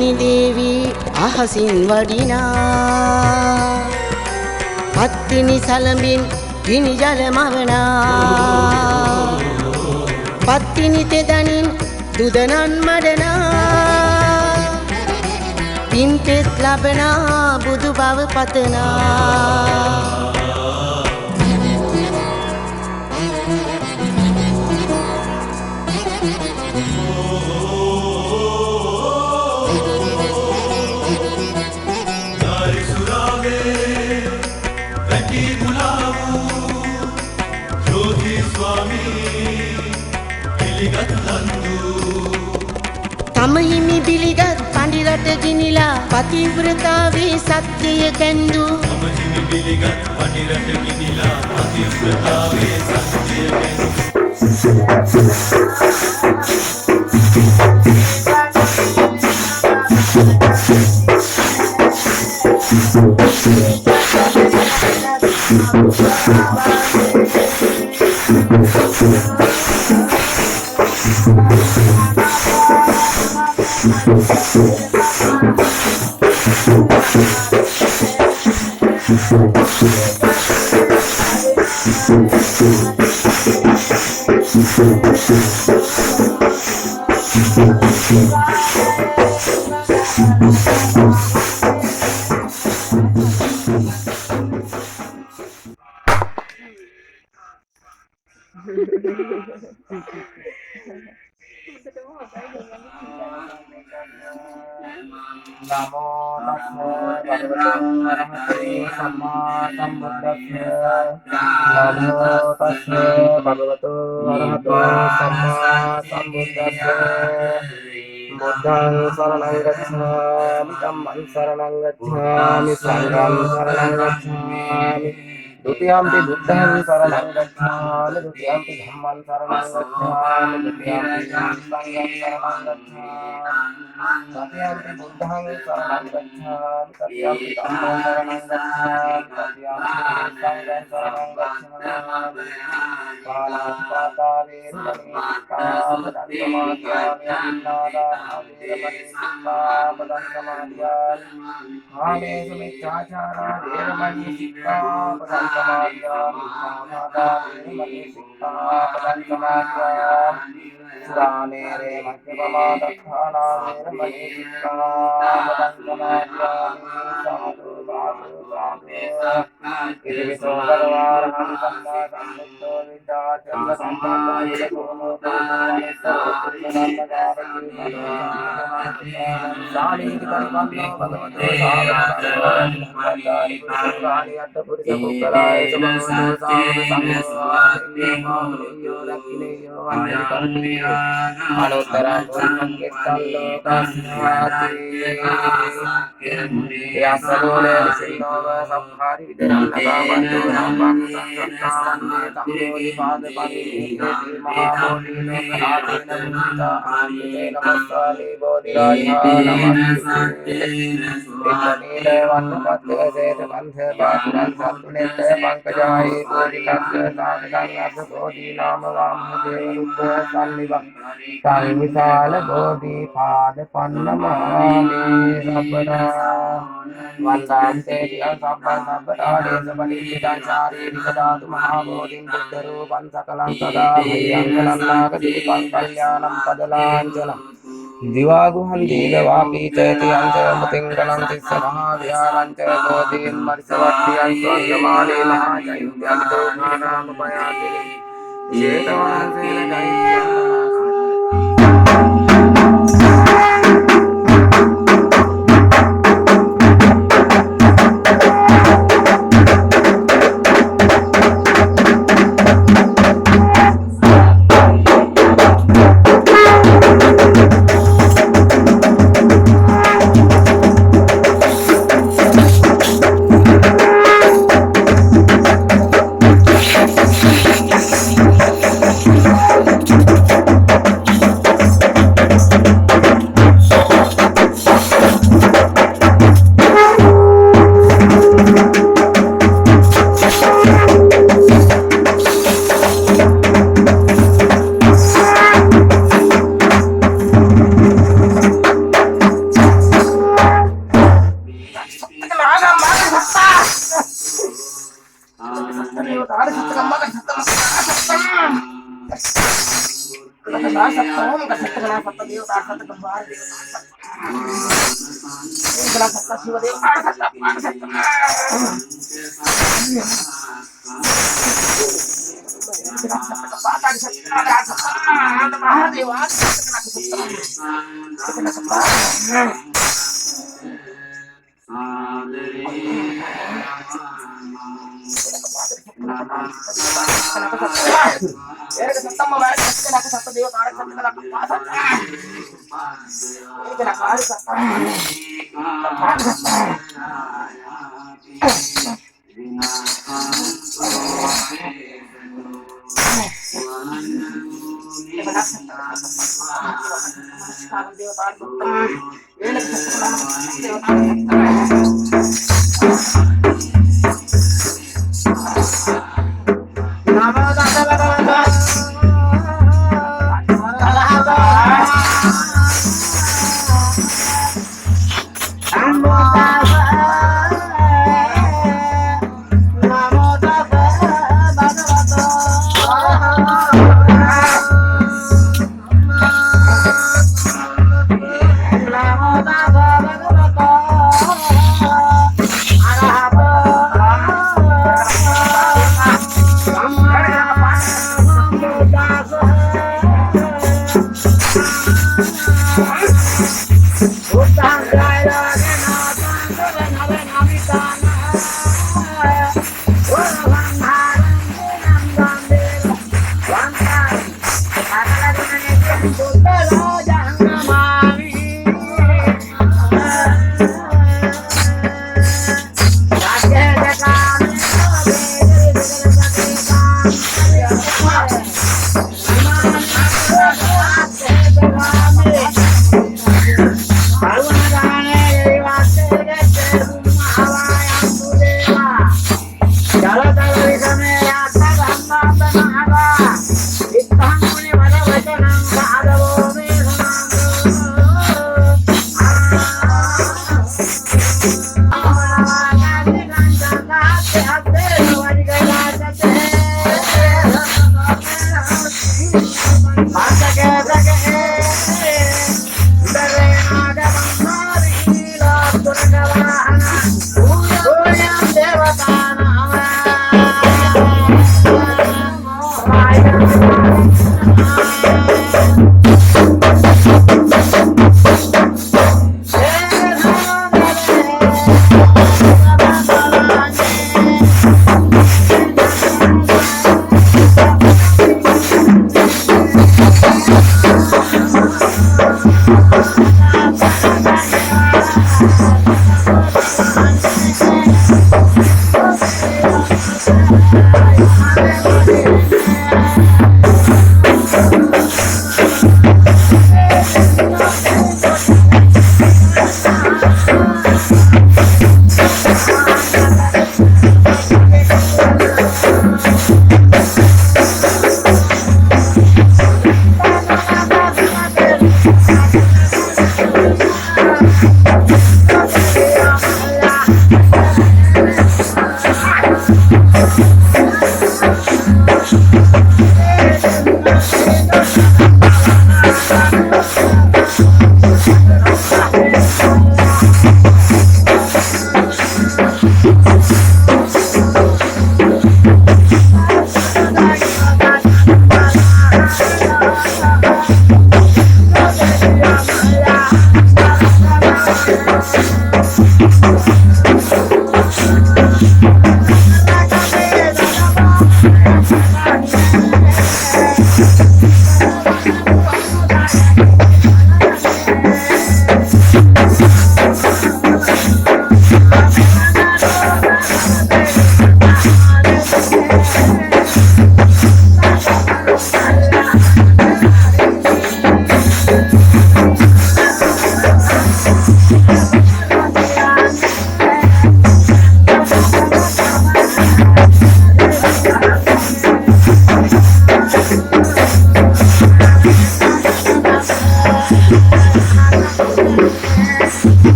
පත්තිනි දේවි අහසින් වඩිනා පත්තිනි සලඹින් ගිනි ජල මවනා පත්තිනි තෙදනින් දුදනන් මඩනා පින්පෙත් ලබනා බුදු බව පතනා තමහිමි පිළිගත් පඬිරට ගිනිලා පතිව්‍රතාවේ සත්‍යය කැඳු තමහිමි පිළිගත් පඬිරට ගිනිලා පතිව්‍රතාවේ සත්‍යය Namo tassa bhagavato arahato samma sambuddhassa buddhaṃ saranam gacchāmi dhammam saranam gacchāmi sangham saranam gacchāmi Dutiyampi buddhaṃ saranam gacchāmi dutiyampi dhammam saranam gacchāmi dutiyampi sangham saranam gacchāmi Satyampi buddhaṃ saranam gacchāmi satyampi dhammam saranam gacchāmi satyampi sangham saranam gacchāmi Pānaṭṭātāre Sikkāpadantamādhyāmi Abhinnādānavedamani Sikkāpadantamādhyāmi Kāmesu miccācārā Vedamani Sikkāpadantamādhyāmi Pānaṭṭātāre Sikkāpadantamādhyāmi Sūrāmere Madhyamādakkhaṇā Vedamani Sikkāpadantamādhyāmi Sādhu sādhu sādhu Iti viso garvārhaṃ sammā sambuddho viddhācalla sampādāya kono tānāyasa Sālīti paripanno bhagavato sāvakāni puruṣāni atta puruṣa pukkalaaya samavado sāvaka samyo lakkineyo vanjani karniyo anuttaram puruṣam kittallo kasnāti yasavole risinova samhāri vidayanakāvanto nampāku saṅsaṭṭāvande tammodi pādaparivedeti mahābodhino kanātena buddhita ānite namassāmi bodhirāja namaste Ikkanīla vannapatya seta pantha pāturaṃ sattunetta pankajāye bodhikatya sādhakaṃ artha bodhi nāma vāma deva ruddha sannivā taṃ visāla bodhi pāda pannamāmi sabbara Vandam Tediyam Sabbam Sabbadādesa Panicchitaṃ Chārīrika Dhātu Mahābodhiṃ Buddharūpaṃ Sakalam Sadā Bhayyankalam Nāgadīpaṃ Kaļñānam Padalāñcalam Divāguhaṃ Dīgavāpīcayatiyam ca Mutingalam Tissa Mahāvihāraṃ ca Bodhīṃ Marisavattiyam Swargamālī Mahācayutyam Dōgānāmupayātini Jetavāsena Jaityam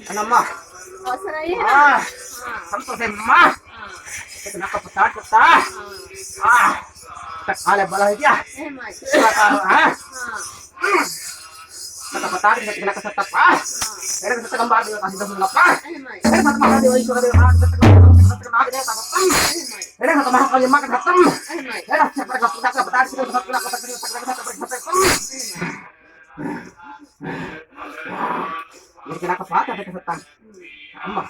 Kenapa? Oh, seraya. Santosemma. Kenapa petah petah? Tak kalah balah dia. Mai. Kata petah dia kena kesetap. Ada kesetap gambar dia kasih dong apa? Mai. Ada satu mahal dia itu ada kesetap dia tak ketam. Ada satu mahal kali makan ketam. Mai. Ada siapa yang petah petah itu satu kena kesetap. Ini kena kepala ada kesetap. Amma.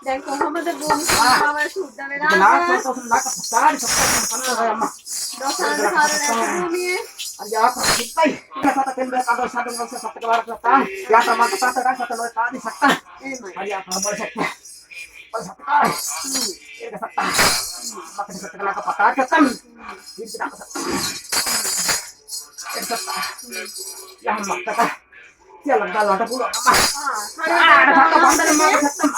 Dan කොහොමද භූමි සම්භාවය සුද්ධ Kenapa වෙලා kau sudah kepala di sekolah amma? දෝෂාන්තකාර නැති භූමියේ Aja kita kita kata tembak ada satu nggak usah satu keluar kata ya sama kita kan satu lewat tadi sakta එහෙමයි. aja apa boleh sakta boleh sakta ini sakta maka kita kena kepala ketam ini tidak sakta ini sakta ya mak kata dia lega ada pulau apa ada satu bandar mak ketam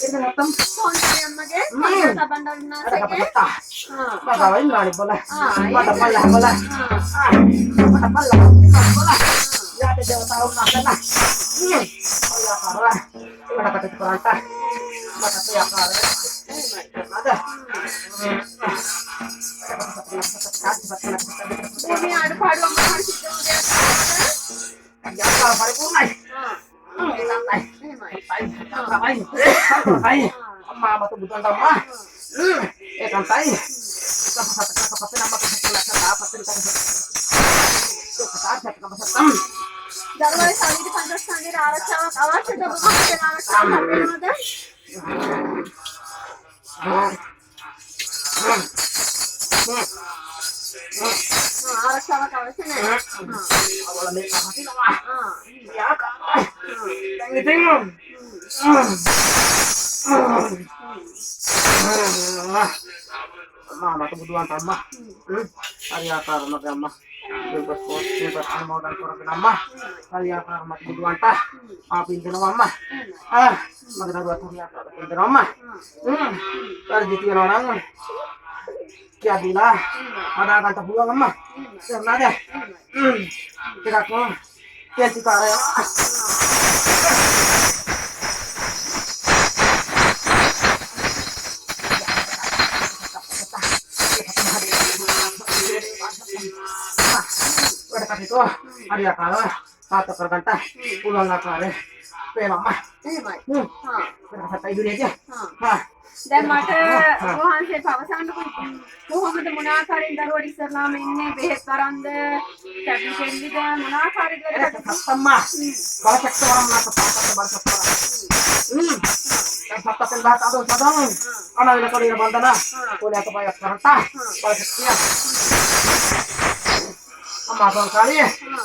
ini ketam කොන්දේම්මගේ කඩ තබන්න ada උනාසගේ kepala bagaimana nggak boleh iya. ada pala boleh ada pala boleh ya ada jauh tahu nak lah ya karena ada kata perantah maka ya karena ada මේ අඩපාඩුව මොනවා සිද්ධ වුණේ ya kalau paripurna santai santai amma batu butuhan sama santai kita pasat kapasnya nama kita apa sih kita දරුවයි ශරීර පංචස්කන්ධයේ ආරක්ෂාවක් අවශ්‍යද මොකක්ද ආරක්ෂාවක් ලැබෙනවද? ආරක්ෂාවක් අවශ්‍ය නැහැ. awalnya apa sih nama ya kan yang itu Mama kebutuhan tambah. Hari akar mak amma. Bebas kos, bebas mau dan kurang nama. Hari akar mak kebutuhan tah. Pintu mama. Magna dua hari akar pintu mama. Dari jitu orang. Kya bila ada akan terbuang amma. Karena ada. Tidak kok. Kya cikara ya. Itu hari akal satu kergantah pulang akal pe mama එහෙමයි. kata itu aja දැන් මට වහන්සේ පවසන්නකො කොහොමද මොන ආකාරයෙන් දරුවට ඉස්සරලාම ඉන්නේ බෙහෙත් වරන්ද කැපි කෙල්ලිද මොන ආකාරයකද sama kalau sektor orang nak pasal bahasa dan fakta pembahas atau sadang anak ini kalau bandana boleh atau bayar kerantah kalau sekian Amma bang kali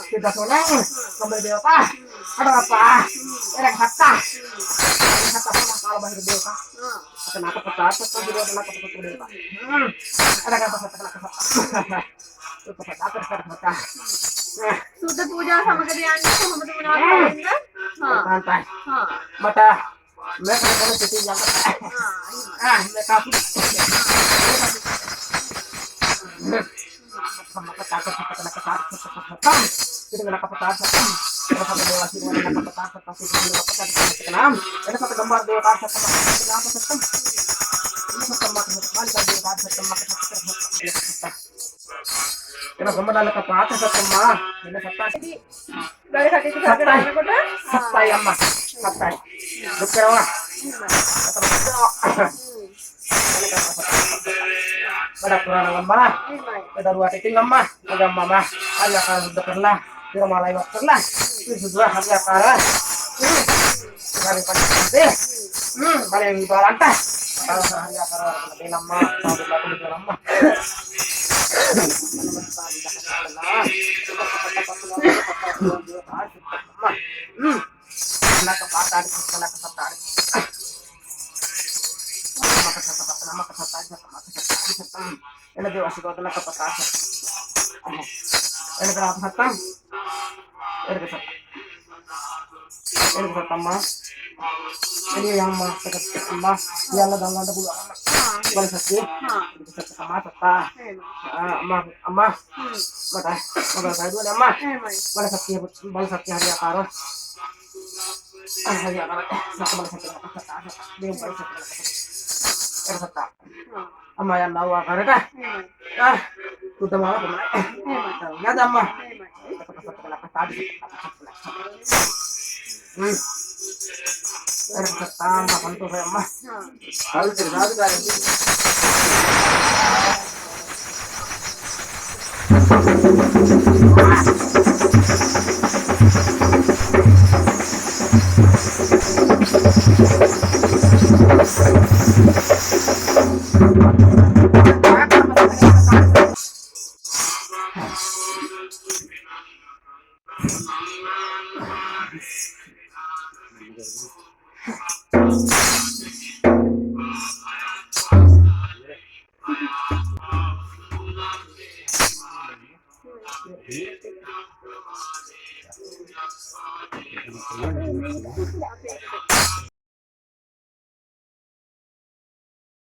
tidak soneng kembali dia apa ada apa ada kata kalau bahasa dia apa kenapa kata atau juga kenapa kata dia apa ada kata itu kata සුද්ධ පූජා සමගද යන්නේ කොහොමද මොන ආකාරයෙන්ද? santai mata mereka kalau situ yang mereka sama ketakut kena ketakut kita kena ketakut kalau sampai dewasa kena ketakut pasti kita ketakut kenam ada satu gambar dewasa sama kenapa setem ini sama sekali kalau dewasa sama ketakut kita gambar dalam kepala sama ini kata වැඩ කටයුතු කරගෙන යනකොට satai amma satai dokter wah pada kurang lembah pada dua titik lembah ada mama ada kalau sudah pernah di rumah lain pernah itu sudah hari akara hari pandai paling di balanta kalau hari akara lebih lama kalau lebih lama nak kepatah di sana kesataran. Maka kesataran nama kesataran sama kesataran. Ini dia wasik kau nak kepatah. Ini berapa kesataran? Ini kesataran. Ini kesataran mas. Ini yang mas kesataran mas. Yang ada dalam bulu anak. Balas sakit. Ini kesataran mas tetap. Amma. Mata. Mata saya dulu amma. Balas sakit hari akar. Hari akar. Nak balas sakit nak kesataran. Dia balas sakit. Kesataran. Amma yang tahu akar dah. Tuh tahu apa? Nggak ada amma. Kesataran makan tuh saya amma. Harus cerita kan.